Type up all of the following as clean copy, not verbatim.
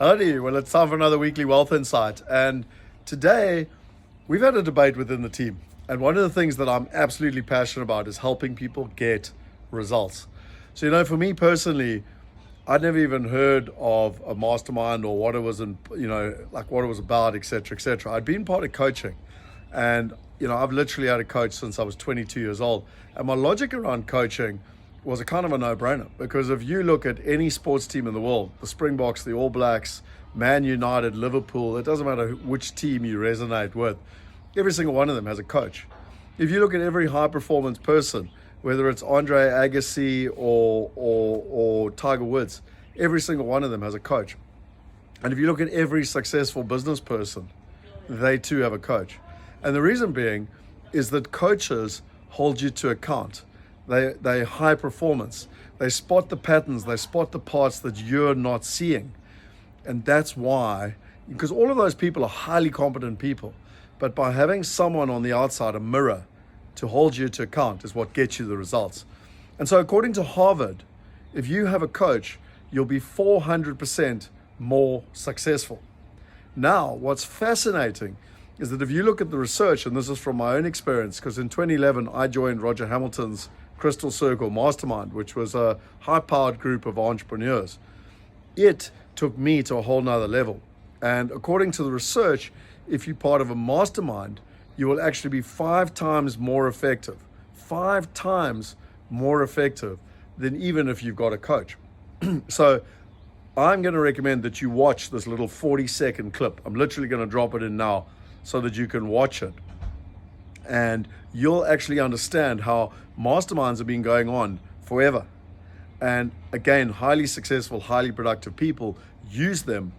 Howdy. Well, it's time for another weekly wealth insight. And today we've had a debate within the team. And one of the things that I'm absolutely passionate about is helping people get results. So, for me personally, I'd never even heard of a mastermind or what it was, like what it was about, etc., etc. I'd been part of coaching, and I've literally had a coach since I was 22 years old. And my logic around coaching was a kind of a no-brainer, because if you look at any sports team in the world, the Springboks, the All Blacks, Man United, Liverpool, it doesn't matter which team you resonate with, every single one of them has a coach. If you look at every high-performance person, whether it's Andre Agassi or Tiger Woods, every single one of them has a coach. And if you look at every successful business person, they too have a coach. And the reason being is that coaches hold you to account. They high performance. They spot the patterns. They spot the parts that you're not seeing. And that's why, because all of those people are highly competent people, but by having someone on the outside, a mirror, to hold you to account is what gets you the results. And so according to Harvard, if you have a coach, you'll be 400% more successful. Now, what's fascinating is that if you look at the research, and this is from my own experience, because in 2011, I joined Roger Hamilton's Crystal Circle Mastermind, which was a high-powered group of entrepreneurs. It took me to a whole nother level. And according to the research, if you're part of a mastermind, you will actually be 5 times more effective, 5 times more effective than even if you've got a coach. So I'm going to recommend that you watch this little 40-second clip. I'm literally going to drop it in now so that you can watch it. And you'll actually understand how masterminds have been going on forever. And again, highly successful, highly productive people use them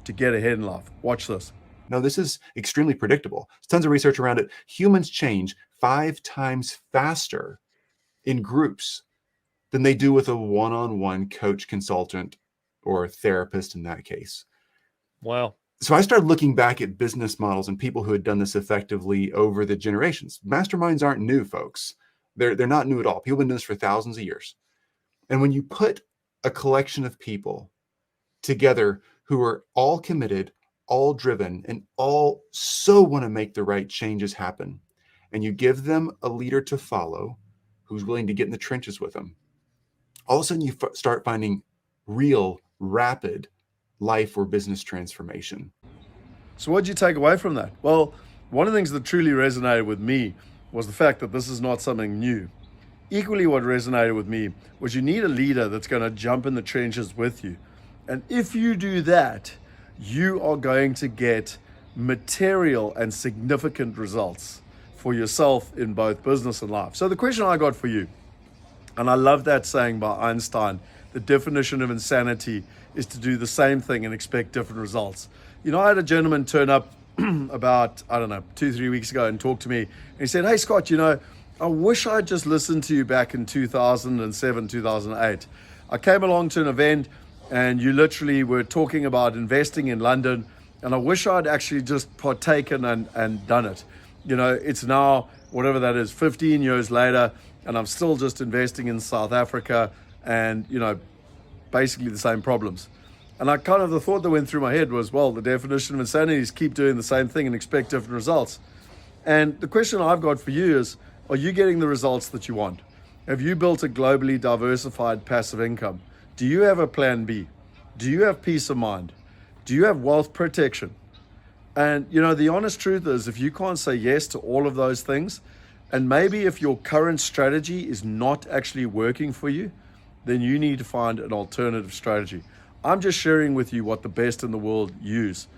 to get ahead in life. Watch this. No, this is extremely predictable. There's tons of research around it. Humans change 5 times faster in groups than they do with a one-on-one coach, consultant, or therapist in that case. Wow. So I started looking back at business models and people who had done this effectively over the generations. Masterminds aren't new, folks. They're not new at all. People have been doing this for thousands of years. And when you put a collection of people together who are all committed, all driven, and all so want to make the right changes happen, and you give them a leader to follow who's willing to get in the trenches with them, all of a sudden you start finding real, rapid life or business transformation. So what did you take away from that? Well, one of the things that truly resonated with me was the fact that this is not something new. Equally, what resonated with me was you need a leader that's going to jump in the trenches with you. And if you do that, you are going to get material and significant results for yourself in both business and life. So the question I got for you, and I love that saying by Einstein, the definition of insanity is to do the same thing and expect different results. I had a gentleman turn up about, 2-3 weeks ago and talk to me. And he said, "Hey, Scott, I wish I'd just listened to you back in 2007, 2008. I came along to an event and you literally were talking about investing in London. And I wish I'd actually just partaken and done it. It's now, whatever that is, 15 years later, and I'm still just investing in South Africa and, basically the same problems." And the thought that went through my head was, well, the definition of insanity is keep doing the same thing and expect different results. And the question I've got for you is, are you getting the results that you want? Have you built a globally diversified passive income? Do you have a plan B? Do you have peace of mind? Do you have wealth protection? And, the honest truth is, if you can't say yes to all of those things, and maybe if your current strategy is not actually working for you, then you need to find an alternative strategy. I'm just sharing with you what the best in the world use.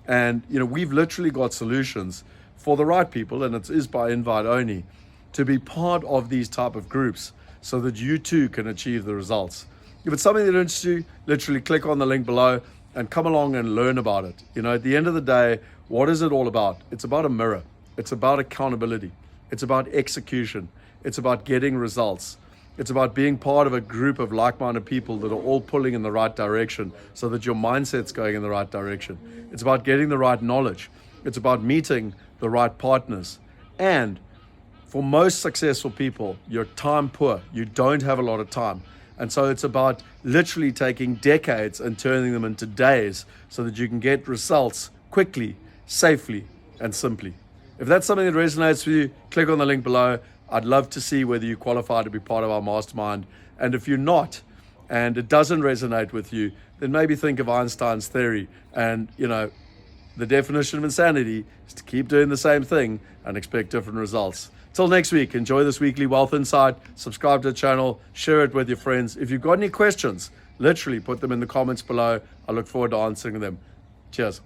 And, we've literally got solutions for the right people, and it is by invite only, to be part of these type of groups so that you too can achieve the results. If it's something that interests you, literally click on the link below and come along and learn about it. At the end of the day, what is it all about? It's about a mirror. It's about accountability. It's about execution. It's about getting results. It's about being part of a group of like-minded people that are all pulling in the right direction so that your mindset's going in the right direction. It's about getting the right knowledge. It's about meeting the right partners. And for most successful people, you're time poor. You don't have a lot of time. And so it's about literally taking decades and turning them into days so that you can get results quickly, safely, and simply. If that's something that resonates with you, click on the link below. I'd love to see whether you qualify to be part of our mastermind. And if you're not, and it doesn't resonate with you, then maybe think of Einstein's theory. And, the definition of insanity is to keep doing the same thing and expect different results. Till next week, enjoy this weekly Wealth Insight. Subscribe to the channel, share it with your friends. If you've got any questions, literally put them in the comments below. I look forward to answering them. Cheers.